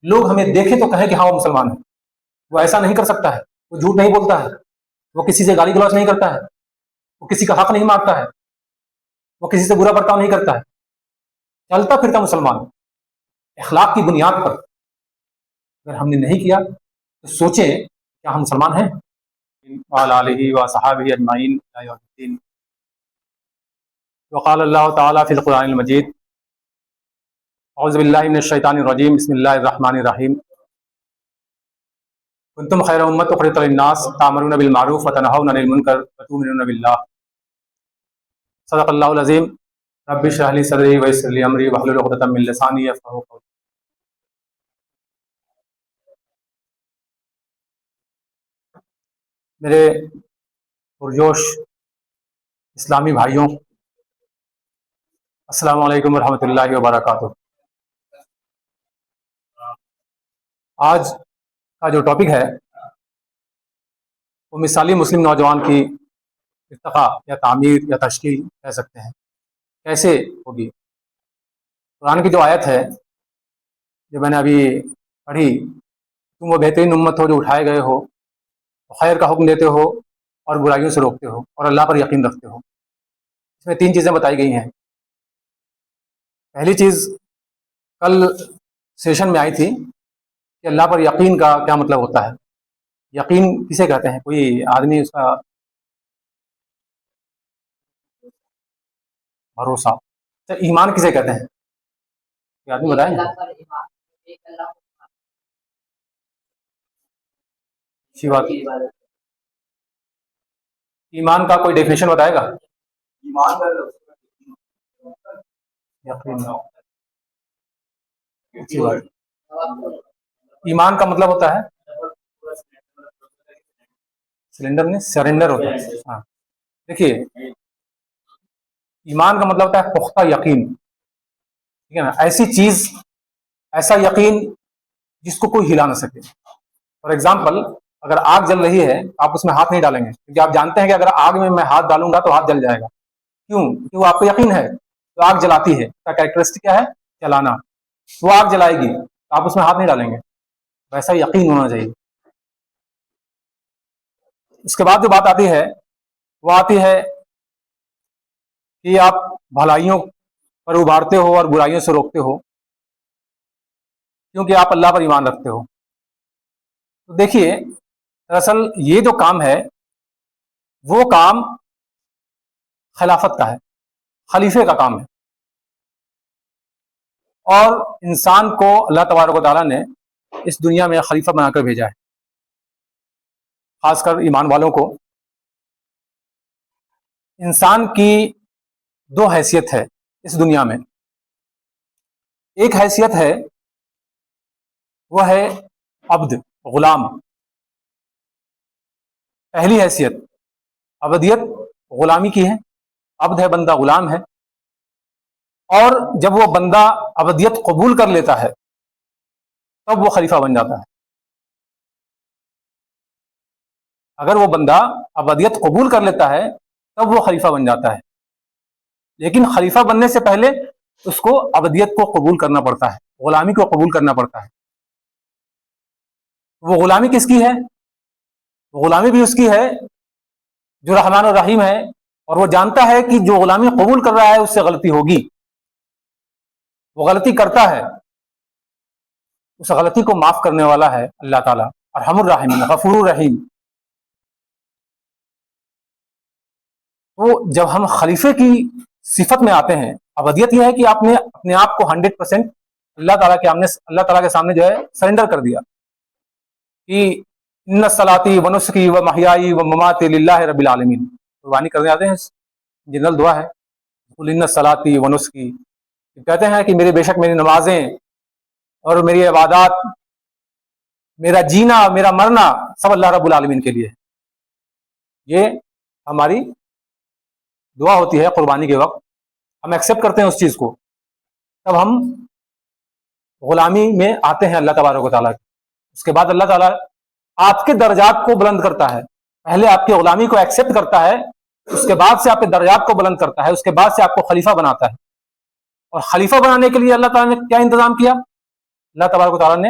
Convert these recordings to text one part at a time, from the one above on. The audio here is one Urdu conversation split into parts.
لوگ ہمیں دیکھیں تو کہیں کہ ہاں وہ مسلمان ہے. وہ ایسا نہیں کر سکتا ہے, وہ جھوٹ نہیں بولتا ہے, وہ کسی سے گالی گلوچ نہیں کرتا ہے, وہ کسی کا حق نہیں مانگتا ہے, وہ کسی سے برا برتاؤ نہیں کرتا ہے, چلتا پھرتا مسلمان. اخلاق کی بنیاد پر اگر ہم نے نہیں کیا تو سوچیں کیا ہم مسلمان ہیں؟ وعلى آلہ وصحابہ اجمعین الی یوم الدین. وقال اللہ تعالیٰ فی القرآن المجید اعوذ باللہ من الشیطان الرجیم بسم اللہ الرحمن الرحیم کنتم خیر امۃ اخرجت للناس تأمرون بالمعروف وتنہون عن المنکر وتؤمنون باللہ. صدق اللہ العظیم. رب اشرح لی صدری ویسر لی امری واحلل عقدۃ من لسانی یفقہوا قولی. میرے پرجوش اسلامی بھائیوں، السلام علیکم ورحمۃ اللہ وبرکاتہ. آج کا جو ٹاپک ہے وہ مثالی مسلم نوجوان کی ارتقاء یا تعمیر یا تشکیل کہہ سکتے ہیں. کیسے ہوگی؟ قرآن کی جو آیت ہے جو میں نے ابھی پڑھی، تم وہ بہترین امت ہو جو اٹھائے گئے ہو، خیر کا حکم دیتے ہو اور برائیوں سے روکتے ہو اور اللہ پر یقین رکھتے ہو. اس میں 3 چیزیں بتائی گئی ہیں. پہلی چیز کل سیشن میں آئی تھی کہ اللہ پر یقین کا کیا مطلب ہوتا ہے. یقین کسے کہتے ہیں؟ کوئی آدمی اس کا بھروسہ. ایمان کسے کہتے ہیں؟ کوئی آدمی بتائیں. اچھی بات. ایمان کا کوئی ڈیفینیشن بتائے گا؟ یقین. اچھی بات. ایمان کا مطلب ہوتا ہے سلنڈر میں سرنڈر ہوتا ہے. ہاں دیکھیے، ایمان کا مطلب ہوتا ہے پختہ یقین. ٹھیک ہے نا؟ ایسی چیز، ایسا یقین جس کو کوئی ہلا نہ سکے. فار ایگزامپل، اگر آگ جل رہی ہے آپ اس میں ہاتھ نہیں ڈالیں گے کیونکہ آپ جانتے ہیں کہ اگر آگ میں ہاتھ ڈالوں گا تو ہاتھ جل جائے گا. کیوں؟ کیونکہ وہ آپ کو یقین ہے. تو آگ جلاتی ہے، اس کا کیریکٹرسٹک کیا ہے؟ جلانا. وہ آگ جلائے گی تو آپ اس میں ہاتھ نہیں ڈالیں گے. ویسا یقین ہونا چاہیے. اس کے بعد جو بات آتی ہے وہ آتی ہے کہ آپ بھلائیوں پر ابھارتے ہو اور برائیوں سے روکتے ہو کیونکہ آپ اللہ پر ایمان رکھتے ہو. تو دیکھیے، دراصل یہ جو کام ہے وہ کام خلافت کا ہے، خلیفے کا کام ہے. اور انسان کو اللہ تبارک و تعالیٰ نے اس دنیا میں خلیفہ بنا کر بھیجا ہے. خاص کر ایمان والوں کو. انسان کی 2 حیثیت ہے اس دنیا میں. ایک حیثیت ہے وہ ہے عبد، غلام. پہلی حیثیت عبدیت غلامی کی ہے. عبد ہے، بندہ، غلام ہے. اور جب وہ بندہ عبدیت قبول کر لیتا ہے تب وہ خلیفہ بن جاتا ہے. اگر وہ بندہ عبدیت قبول کر لیتا ہے تب وہ خلیفہ بن جاتا ہے. لیکن خلیفہ بننے سے پہلے اس کو عبدیت کو قبول کرنا پڑتا ہے، غلامی کو قبول کرنا پڑتا ہے. وہ غلامی کس کی ہے؟ غلامی بھی اس کی ہے جو رحمان الرحیم ہے، اور وہ جانتا ہے کہ جو غلامی قبول کر رہا ہے اس سے غلطی ہوگی. وہ غلطی کرتا ہے، اس غلطی کو معاف کرنے والا ہے اللہ تعالیٰ، ارحم الراحمین، غفور الرحیم. تو جب ہم خلیفے کی صفت میں آتے ہیں، ابدیت یہ ہے کہ آپ نے اپنے آپ کو 100% اللہ تعالیٰ کے سامنے جو ہے سرنڈر کر دیا کہ ان صلاتی و نسکی و محیائی و مماتی للہ رب العالمین. قربانی کرنے آتے ہیں، جنرل دعا ہے قل ان صلاتی و نسکی. کہتے ہیں کہ بے شک میری نمازیں اور میری عبادات، میرا جینا، میرا مرنا سب اللہ رب العالمین کے لیے. یہ ہماری دعا ہوتی ہے قربانی کے وقت. ہم ایکسیپٹ کرتے ہیں اس چیز کو، تب ہم غلامی میں آتے ہیں اللہ تبارک و تعالیٰ کی. اس کے بعد اللہ تعالیٰ آپ کے درجات کو بلند کرتا ہے. پہلے آپ کی غلامی کو ایکسیپٹ کرتا ہے، اس کے بعد سے آپ کے درجات کو بلند کرتا ہے، اس کے بعد سے آپ کو خلیفہ بناتا ہے. اور خلیفہ بنانے کے لیے اللہ تعالیٰ نے کیا انتظام کیا؟ اللہ تبارک و تعالیٰ نے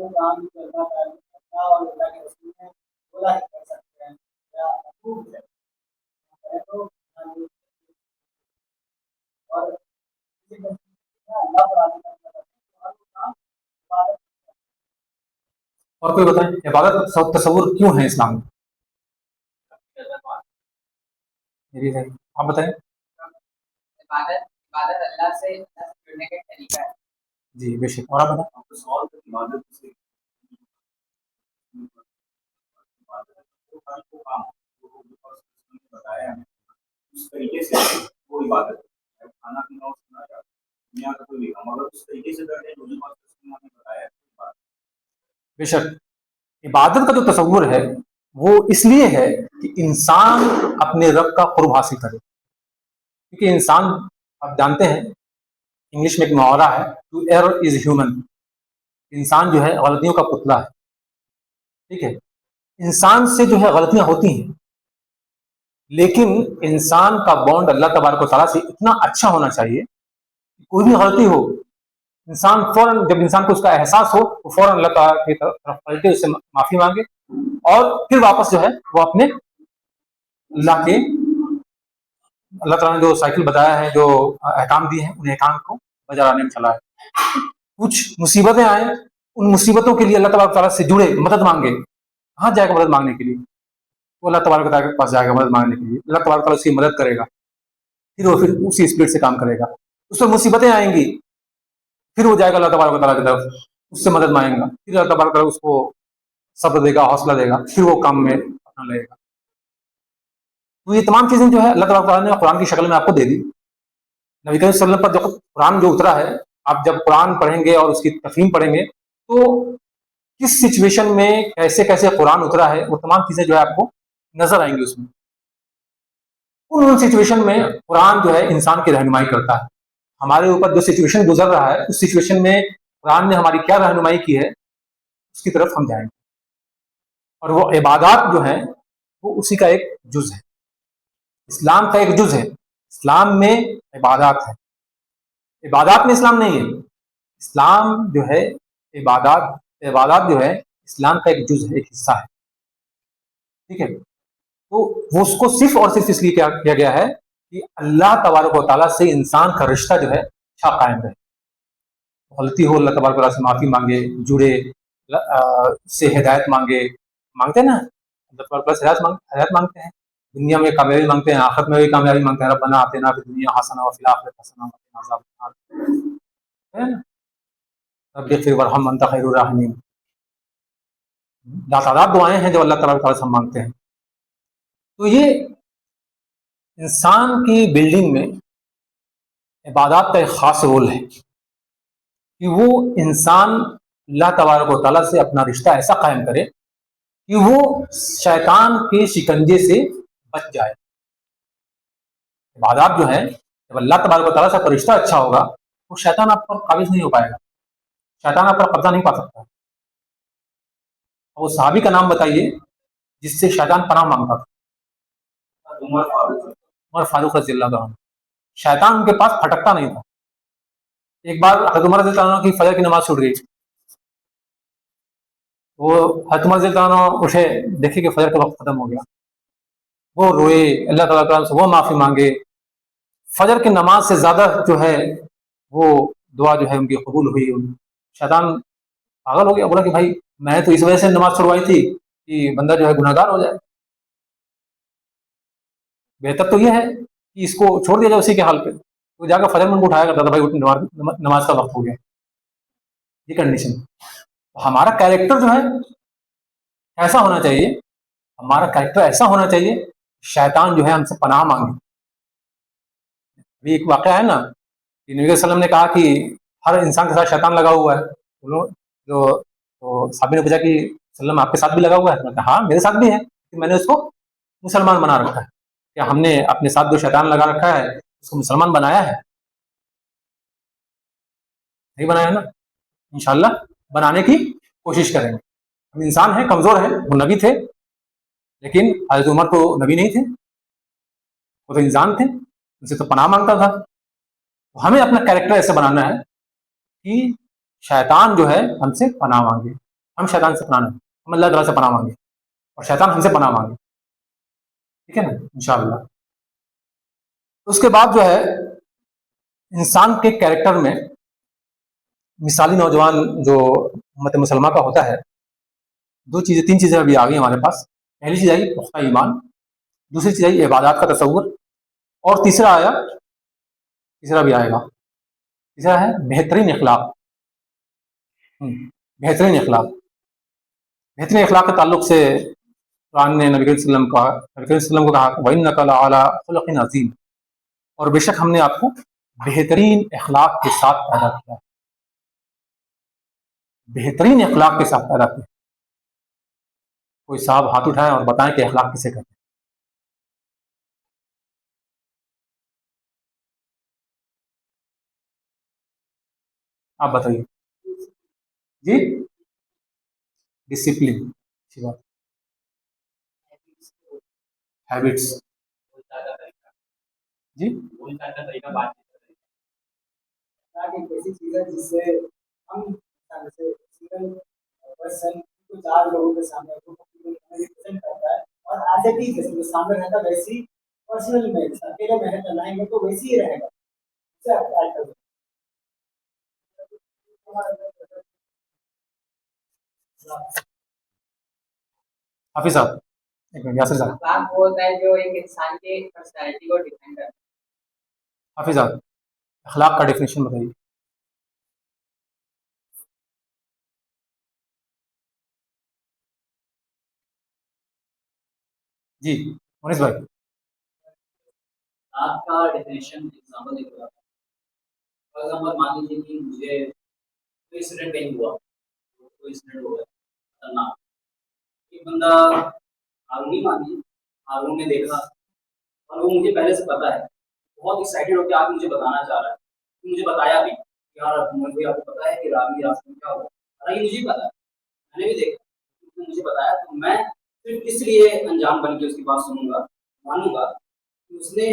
اور کوئی بتائیں عبادت تصور کیوں ہے اسلام میں؟ یہ بھی ہے، آپ بتائیں۔ عبادت عبادت اللہ سے جڑنے کا ایک طریقہ ہے۔ جی بے شک، اور آپ بتائیں۔ اس طریقے سے وہ عبادت ہے، کھانا پینا اور سنا جاتا ہے دنیا کا کوئی بھی کام اگر اس طریقے سے کرتے ہیں جو بھی بات نے بتایا ہے۔ بے شک عبادت کا جو تصور ہے وہ اس لیے ہے کہ انسان اپنے رب کا قرب حاصل کرے، کیونکہ انسان آپ جانتے ہیں انگلش میں ایک محاورہ ہے ٹو ایرر از ہیومن، انسان جو ہے غلطیوں کا پتلا ہے، ٹھیک ہے، انسان سے جو ہے غلطیاں ہوتی ہیں، لیکن انسان کا بانڈ اللہ تبارک و تعالیٰ سے اتنا اچھا ہونا چاہیے کہ کوئی بھی غلطی ہو انسان فوراً، جب انسان کو اس کا احساس ہو تو فوراً اللہ تعالیٰ کی طرف پلٹے، اس سے معافی مانگے اور پھر واپس جو ہے وہ اپنے اللہ تعالیٰ نے جو سائیکل بتایا ہے، جو احکام دیے ہیں، ان احکام کو بجا لانے میں چلا ہے۔ کچھ مصیبتیں آئیں، ان مصیبتوں کے لیے اللہ تبارک تعالیٰ سے جڑے، مدد مانگے، کہاں جائے گا مدد مانگنے کے لیے؟ وہ اللہ تبارک تعالیٰ کے پاس جائے گا مدد مانگنے کے لیے، اللہ تبارک تعالیٰ اس کی مدد کرے گا، پھر اسی اسپیڈ سے کام کرے گا۔ اس پر مصیبتیں آئیں گی، پھر وہ جائے گا اللہ تبارک تعالیٰ کی طرف، اس سے مدد مانگے گا، پھر اللہ تبارک تعالیٰ اس کو صبر دے گا، حوصلہ دے گا، پھر وہ کام میں اپنا لے گا۔ تو یہ تمام چیزیں جو ہے اللہ تبارک تعالیٰ نے قرآن کی شکل میں آپ کو دے دی۔ نبی کریم صلی اللہ علیہ وسلم پر جو قرآن جو اترا ہے، آپ جب قرآن پڑھیں گے اور اس کی تفہیم پڑھیں گے تو کس سچویشن میں کیسے کیسے قرآن اترا ہے وہ تمام چیزیں جو ہے آپ کو نظر آئیں گی اس میں۔ ان سچویشن میں قرآن جو ہے انسان کی رہنمائی کرتا ہے، ہمارے اوپر جو سچویشن گزر رہا ہے اس سچویشن میں قرآن نے ہماری کیا رہنمائی کی ہے اس کی طرف ہم جائیں گے، اور وہ عبادات جو ہیں وہ اسی کا ایک جز ہے، اسلام کا ایک جز ہے۔ اسلام میں عبادات ہے، عبادات میں اسلام نہیں ہے، اسلام جو ہے عبادات جو ہے اسلام کا ایک جز ہے، ایک حصہ ہے، ٹھیک ہے۔ تو وہ اس کو صرف اور صرف اس لیے کیا گیا ہے کہ اللہ تبارک و تعالیٰ سے انسان کا رشتہ جو ہے اچھا قائم رہے، غلطی ہو اللہ تبارک و تعالیٰ سے معافی مانگے، جڑے، سے ہدایت مانگتے ہیں نا، اللہ تبارک و تعالیٰ سے ہدایت مانگتے ہیں، دنیا میں کامیابی مانگتے ہیں، آخرت میں بھی کامیابی مانگتے ہیں، ربنا آتنا فی الدنیا حسنہ وفی الآخرۃ حسنہ وقنا عذاب النار، ہے نا، رب اغفر وارحم وانت خیر الراحمین، لاتعداد دعائیں ہیں جو اللہ تبارک و تعالیٰ سے ہم مانگتے ہیں۔ تو یہ انسان کی بلڈنگ میں عبادات کا ایک خاص رول ہے کہ وہ انسان اللہ تبارک و تعالیٰ سے اپنا رشتہ ایسا قائم کرے کہ وہ شیطان کے شکنجے سے بچ جائے۔ عبادات جو ہیں، جب اللہ تبارک و تعالیٰ سے کا رشتہ اچھا ہوگا تو شیطان آپ پر قابض نہیں ہو پائے گا، شیطان آپ پر قبضہ نہیں پا سکتا۔ اور وہ صحابی کا نام بتائیے جس سے شیطان پناہ مانگتا تھا؟ عمر فاروق رضی اللہ عنہ۔ شیطان ان کے پاس پھٹکتا نہیں تھا۔ ایک بار حضرت عمر رضی اللہ عنہ کی فجر کی نماز چھوٹ گئی، وہ حضرت عمر رضی اللہ عنہ اٹھے، دیکھے کہ فجر کا وقت ختم ہو گیا، وہ روئے، اللہ تعالیٰ سے وہ معافی مانگے، فجر کی نماز سے زیادہ جو ہے وہ دعا جو ہے ان کی قبول ہوئی۔ شیطان پاگل ہو گیا، بولا کہ بھائی میں نے تو اس وجہ سے نماز چھڑوائی تھی کہ بندہ جو ہے گناہ گار ہو جائے، بہتر تو یہ ہے کہ اس کو چھوڑ دیا جائے اسی کے حال پہ۔ تو جا کر فجر میں ان کو اٹھایا کرتا تھا، بھائی نماز کا وقت ہو گیا، یہ کنڈیشن۔ ہمارا کیریکٹر جو ہے ایسا ہونا چاہیے، ہمارا کیریکٹر ایسا ہونا چاہیے شیطان جو ہے ہم سے پناہ مانگے۔ ابھی ایک واقعہ ہے نا کہ نبی صلی اللہ علیہ وسلم نے کہا کہ ہر انسان کے ساتھ شیطان لگا ہوا ہے، جو صحابی نے پوچھا کہ وسلم آپ کے ساتھ بھی لگا ہوا ہے؟ کہا ہاں میرے ساتھ بھی ہے، کہ میں نے اس کو مسلمان بنا رکھا ہے، کہ ہم نے اپنے ساتھ جو شیطان لگا رکھا ہے اس کو مسلمان بنایا ہے؟ نہیں بنایا نا، انشاءاللہ بنانے کی کوشش کریں گے۔ ہم انسان ہیں، کمزور ہیں، وہ نبی تھے لیکن حضرت عمر تو نبی نہیں تھے، وہ تو انسان تھے، ان سے تو پناہ مانگتا تھا۔ ہمیں اپنا کیریکٹر ایسے بنانا ہے کہ شیطان جو ہے ہم سے پناہ مانگے۔ ہم شیطان سے پناہ ہم اللہ تعالیٰ سے پناہ مانگے اور شیطان ہم سے پناہ مانگے، ٹھیک ہے نا، انشاءاللہ۔ اس کے بعد جو ہے انسان کے کیریکٹر میں مثالی نوجوان جو امت مسلمہ کا ہوتا ہے، تین چیزیں ابھی آ گئی ہمارے پاس۔ پہلی چیز آئی پختہ ایمان، دوسری چیز آئی عبادات کا تصور، اور تیسرا بھی آئے گا، تیسرا ہے بہترین اخلاق۔ بہترین اخلاق، بہترین اخلاق کے تعلق سے قرآن نے نبی کریم صلی اللہ علیہ وسلم کو کہا وَإِنَّكَ لَعَلَىٰ خُلُقٍ عَظِيمٍ، اور بے شک ہم نے آپ کو بہترین اخلاق کے ساتھ پیدا کیا، بہترین اخلاق کے ساتھ پیدا کیا۔ کوئی صاحب ہاتھ اٹھائیں اور بتائیں کہ اخلاق کسے کہتے ہیں؟ آپ بتائیے جی۔ ڈسپلن، اچھی بات، ہیبٹس جی، ایک ایسی چیز ہے جس سے ہم سنگل پرسن کو 4 لوگوں کے سامنے ریپرزینٹ کرتا ہے، اور ایز اے ٹیز جیسے سامنے رہتا ہے ویسی پرسنل میں اکیلے محنت چلائیں گے تو ویسی ہی رہے گا، اس سے آپ ایڈ کر حافظ صاحب، ایک منٹ، یاسر صاحب، اخلاق وہ ہوتا ہے جو ایک انسان کے پرسنالٹی کو ڈیفائن کرتا ہے۔ حافظ صاحب اخلاق کا ڈیفینیشن بتائیے۔ جی مونس بھائی، آپ کا ڈیفینیشن ایگزامپل دیکھ رہا تھا، فار ایگزامپل مان لیجیے کہ مجھے کوئی انسیڈنٹ کہیں ہوا، کوئی انسیڈنٹ ہو گیا خطرناک، ایک بندہ ہارون مانی، ہارون نے دیکھا اور وہ مجھے پہلے سے پتا ہے، بہت ایکسائٹیڈ ہو کے آپ مجھے بتانا چاہ رہا ہے، مجھے بتایا بھی یار مجھے آپ کو پتا ہے کہ راوی راستے میں کیا ہوا، حالانکہ مجھے پتا ہے، میں نے بھی دیکھا، مجھے بتایا، تو میں صرف اس لیے انجان بن کے اس کی بات سنوں گا، مانوں گا کہ اس نے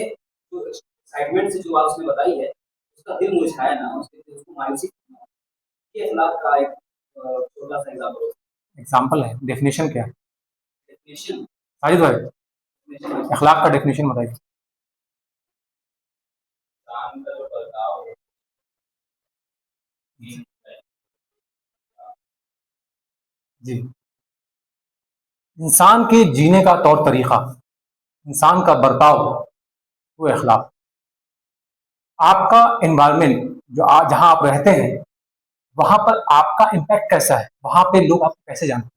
جو ایکسائٹمنٹ سے جو بات اس نے بتائی ہے اس کا دل مرجھایا نہ، اس کو مایوسی کرنا۔ یہ اخلاق کا ایک چھوٹا سا ایگزامپل ہے۔ ڈیفینیشن کیا ہے ڈیفینیشن؟ ساجد بھائی اخلاق کا ڈیفینیشن بتائیے۔ انسان کا جو برتاؤ جی، انسان کے جینے کا طور طریقہ، انسان کا برتاؤ، وہ اخلاق۔ آپ کا انوائرمنٹ جہاں آپ رہتے ہیں وہاں پر آپ کا امپیکٹ کیسا ہے، وہاں پہ لوگ آپ کو کیسے جانتے ہیں؟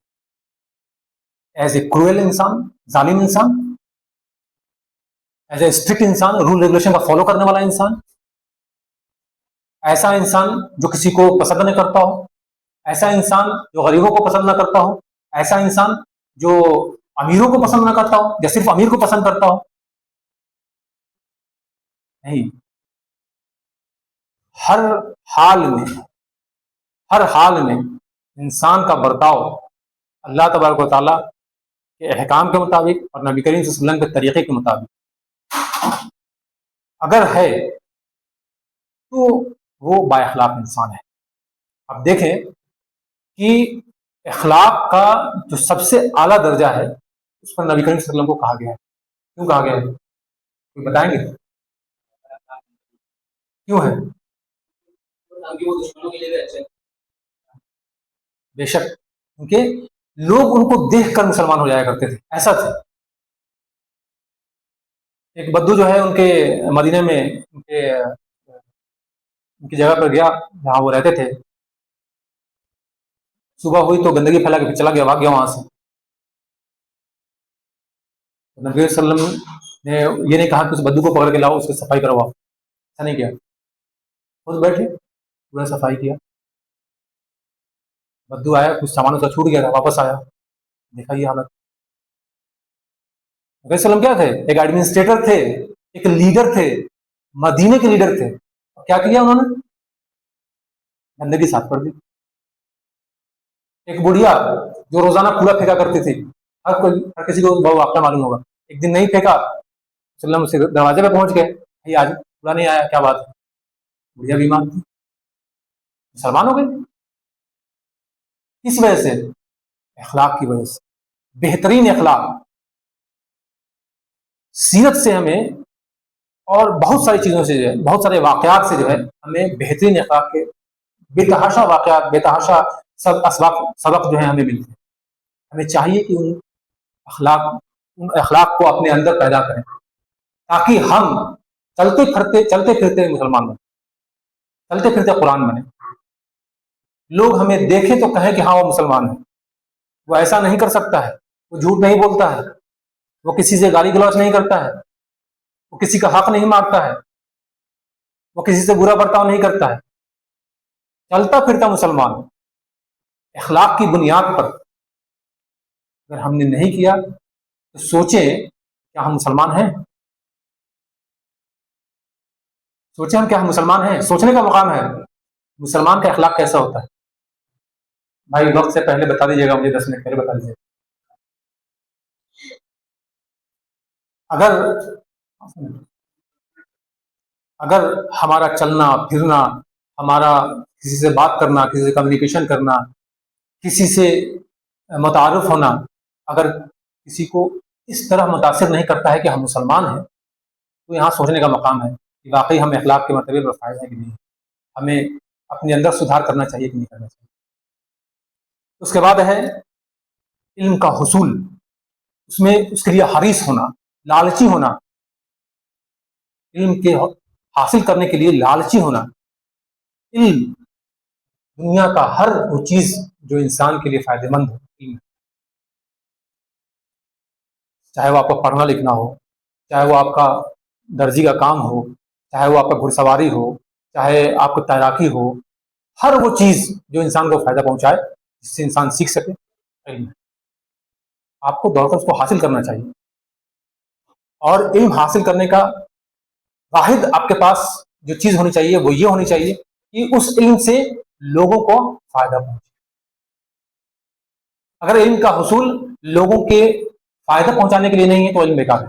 ایز اے کروئل انسان، ظالم انسان، ایز اے اسٹرکٹ انسان، رول ریگولیشن کا فالو کرنے والا انسان، ایسا انسان جو کسی کو پسند نہ کرتا ہو، ایسا انسان جو غریبوں کو پسند نہ کرتا ہو، ایسا انسان جو امیروں کو پسند نہ کرتا ہو یا صرف امیر کو پسند کرتا ہو، نہیں، ہر حال میں انسان کا برتاؤ اللہ تبارک و تعالیٰ کے احکام کے مطابق اور نبی کریم صلی اللہ علیہ وسلم کے طریقے کے مطابق اگر ہے تو وہ با اخلاق انسان ہے۔ اب دیکھیں کہ اخلاق کا جو سب سے اعلیٰ درجہ ہے اس پر نبی کریم صلی اللہ علیہ وسلم کو کہا گیا ہے۔ کیوں کہا گیا ہے؟ کوئی بتائیں گے کیوں ہے؟ وہ دشمنوں کے لیے بھی اچھا، بے شک، کیونکہ لوگ ان کو دیکھ کر مسلمان ہو جایا کرتے تھے، ایسا تھا۔ ایک بدو جو ہے ان کے مدینے میں ان کی جگہ پر گیا جہاں وہ رہتے تھے، صبح ہوئی تو گندگی پھیلا کے پھر چلا گیا، بھاگ گیا وہاں سے۔ نبی صلی اللہ علیہ وسلم نے یہ نہیں کہا کہ اس بدو کو پکڑ کے لاؤ، اس کی صفائی کرواؤ، ایسا نہیں کیا، خود بیٹھے پورا صفائی کیا۔ بدو آیا، کچھ سامان اس کا چھوٹ گیا تھا، واپس آیا، دیکھا یہ حالت۔ نبی صلی اللہ علیہ وسلم کیا تھے؟ ایک ایڈمنسٹریٹر تھے، ایک لیڈر تھے، مدینے کے لیڈر تھے، کیا کیا انہوں نے؟ گندگی صاف کر دی۔ ایک بڑھیا جو روزانہ کوڑا پھینکا کرتی تھی، ہر کسی کو وہ واقعہ معلوم ہوگا، ایک دن نہیں پھینکا، صلی اللہ علیہ وسلم دروازے پہ پہنچ گئے، آج کوڑا نہیں آیا، کیا بات ہے؟ بڑھیا بیمار تھی، مسلمان ہو گئی۔ کس وجہ سے؟ اخلاق کی وجہ سے، بہترین اخلاق، سیرت سے ہمیں اور بہت ساری چیزوں سے جو ہے، بہت سارے واقعات سے جو ہے ہمیں بہترین اخلاق کے بے تحاشا واقعات، بے تحاشا سبق جو ہے ہمیں ملتے ہیں. ہمیں چاہیے کہ ان اخلاق کو اپنے اندر پیدا کریں تاکہ ہم چلتے پھرتے مسلمان بنیں، چلتے پھرتے قرآن بنیں. لوگ ہمیں دیکھیں تو کہیں کہ ہاں وہ مسلمان ہے، وہ ایسا نہیں کر سکتا ہے، وہ جھوٹ نہیں بولتا ہے، وہ کسی سے گالی گلوچ نہیں کرتا ہے، وہ کسی کا حق نہیں مارتا ہے، وہ کسی سے برا برتاؤ نہیں کرتا ہے. چلتا پھرتا مسلمان اخلاق کی بنیاد پر اگر ہم نے نہیں کیا تو سوچیں کیا ہم مسلمان ہیں؟ سوچیں ہم کیا ہم مسلمان ہیں؟ سوچنے کا مقام ہے. مسلمان کا اخلاق کیسا ہوتا ہے؟ بھائی وقت سے پہلے بتا دیجیے گا، مجھے 10 منٹ پہلے بتا دیجیے. اگر ہمارا چلنا پھرنا، ہمارا کسی سے بات کرنا، کسی سے کمیونیکیشن کرنا، کسی سے متعارف ہونا اگر کسی کو اس طرح متاثر نہیں کرتا ہے کہ ہم مسلمان ہیں، تو یہاں سوچنے کا مقام ہے کہ واقعی ہم اخلاق کے مرتبے پر فائز ہیں کہ نہیں، ہمیں اپنے اندر سدھار کرنا چاہیے کہ نہیں کرنا چاہیے. اس کے بعد ہے علم کا حصول، اس کے لیے حریص ہونا، لالچی ہونا، علم کے حاصل کرنے کے لیے لالچی ہونا. علم دنیا کا ہر وہ چیز جو انسان کے لیے فائدہ مند ہو، علم، چاہے وہ آپ کو پڑھنا لکھنا ہو، چاہے وہ آپ کا درزی کا کام ہو، چاہے وہ آپ کا گھڑ سواری ہو، چاہے آپ کو تیراکی ہو، ہر وہ چیز جو انسان کو فائدہ پہنچائے، جس سے انسان سیکھ سکے، علم ہے. آپ کو دوڑ کر اس کو حاصل کرنا چاہیے. اور علم حاصل کرنے کا واحد آپ کے پاس جو چیز ہونی چاہیے وہ یہ ہونی چاہیے کہ اس علم سے لوگوں کو فائدہ پہنچے. اگر علم کا حصول لوگوں کے فائدہ پہنچانے کے لیے نہیں ہے تو علم بیکار ہے.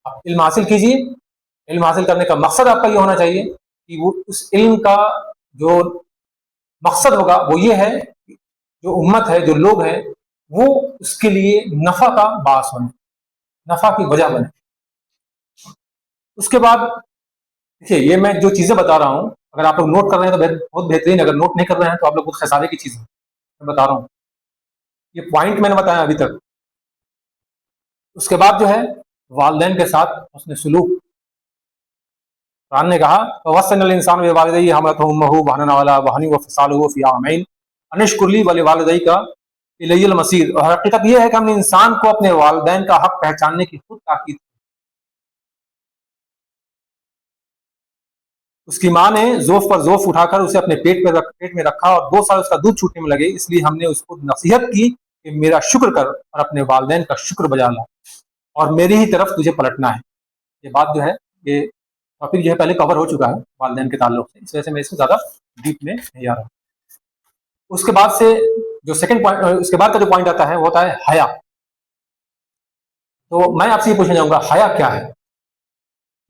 آپ علم حاصل کیجیے. علم حاصل کرنے کا مقصد آپ کا یہ ہونا چاہیے کہ وہ اس علم کا جو مقصد ہوگا وہ یہ ہے کہ جو امت ہے، جو لوگ ہیں، وہ اس کے لیے نفع کا باعث بنے، نفع کی وجہ بنے. اس کے بعد دیکھیے، یہ میں جو چیزیں بتا رہا ہوں اگر آپ لوگ نوٹ کر رہے ہیں تو بہت بہترین، اگر نوٹ نہیں کر رہے ہیں تو آپ لوگ بہت خسارے کی چیز میں بتا رہا ہوں. یہ پوائنٹ میں نے بتایا ابھی تک. اس کے بعد جو ہے والدین کے ساتھ حسن سلوک. قرآن نے کہا وَوَصَّيْنَا الْإِنسَانَ بِوَالِدَيْهِ حَمَلَتْهُ أُمُّهُ وَهْنًا عَلَىٰ وَهْنٍ وَفِصَالُهُ فِي عَامَيْنِ أَنِ اشْكُرْ لِي وَلِوَالِدَيْكَ إِلَيَّ الْمَصِيرُ. اور حقیقت یہ ہے کہ ہم نے انسان کو اپنے والدین کا حق پہچاننے کی خود تاکید. اس کی ماں نے ذوف پر ذوف اٹھا کر اسے اپنے پیٹ میں رکھا اور 2 سال اس کا دودھ چھوٹنے میں لگے، اس لیے ہم نے اس کو نصیحت کی کہ میرا شکر کر اور اپنے والدین کا شکر بجا لا اور میری ہی طرف تجھے پلٹنا ہے. یہ بات جو ہے یہ ٹاپک جو ہے پہلے کور ہو چکا ہے والدین کے تعلق سے، اس وجہ سے میں اس کو زیادہ ڈیپ میں نہیں آ رہا. اس کے بعد سے جو سیکنڈ پوائنٹ، اس کے بعد کا جو پوائنٹ آتا ہے وہ ہوتا ہے حیا. تو میں آپ سے یہ پوچھنا چاہوں گا حیا کیا ہے؟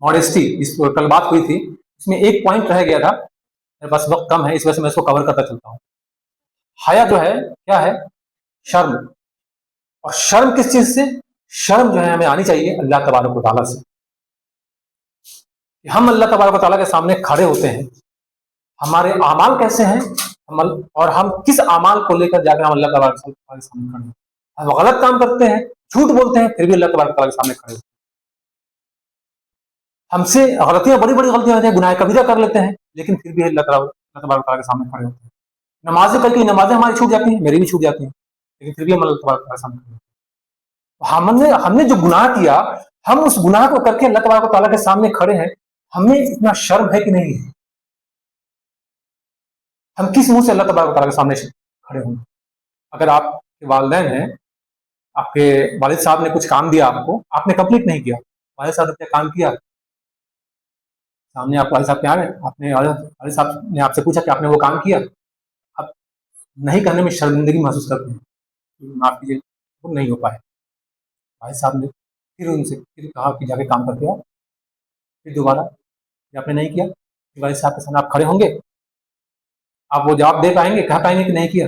ماڈیسٹی، اس پر کل بات ہوئی تھی، اس میں ایک پوائنٹ رہ گیا تھا، میرے پاس وقت کم ہے اس وجہ سے میں اس کو کور کرتا چلتا ہوں. حیا جو ہے کیا ہے؟ شرم. اور شرم کس چیز سے؟ شرم جو ہے ہمیں آنی چاہیے اللہ تبارک و تعالیٰ سے. کہ ہم اللہ تبارک و تعالیٰ کے سامنے کھڑے ہوتے ہیں، ہمارے اعمال کیسے ہیں، اور ہم کس اعمال کو لے کر جا کے ہم اللہ تبارک و تعالیٰ کے سامنے کھڑے ہیں. ہم غلط کام کرتے ہیں، جھوٹ بولتے ہیں، پھر بھی اللہ تبارک و تعالیٰ کے سامنے کھڑے ہوتے ہیں. ہم سے غلطیاں، بڑی بڑی غلطیاں ہوتی ہیں، گناہ کبیرہ کر لیتے ہیں، لیکن پھر بھی اللہ تبارک و تعالیٰ کے سامنے کھڑے ہوتے ہیں. نمازیں کر کے نمازیں ہماری چھوٹ جاتی ہیں، میری بھی چھوٹ جاتی ہیں، لیکن پھر بھی ہم اللہ تبارک و تعالیٰ کے سامنے کھڑے ہوتے ہیں. ہم نے جو گناہ کیا، ہم اس گناہ کو کر کے اللہ تبارک و تعالیٰ کے سامنے کھڑے ہیں، ہمیں اتنا شرم ہے کہ نہیں ہے؟ ہم کس منہ سے اللہ تبارک و تعالیٰ کے سامنے کھڑے ہوں؟ اگر آپ کے والدین ہیں، آپ کے والد صاحب نے کچھ کام دیا آپ کو، آپ نے کمپلیٹ نہیں کیا، والد صاحب نے کام کیا، سامنے آپ والد صاحب کے آ گئے، آپ نے والد صاحب نے آپ سے پوچھا کہ آپ نے وہ کام کیا، آپ نہیں کرنے میں شرمندگی محسوس کرتے ہیں، معاف کیجیے وہ نہیں ہو پائے. والد صاحب نے پھر ان سے پھر کہا کہ جا کے کام کر کے آؤ. پھر دوبارہ کہ آپ نے نہیں کیا، والد صاحب کے سامنے آپ کھڑے ہوں گے، آپ وہ جواب دے پائیں گے، کہہ پائیں گے کہ نہیں کیا؟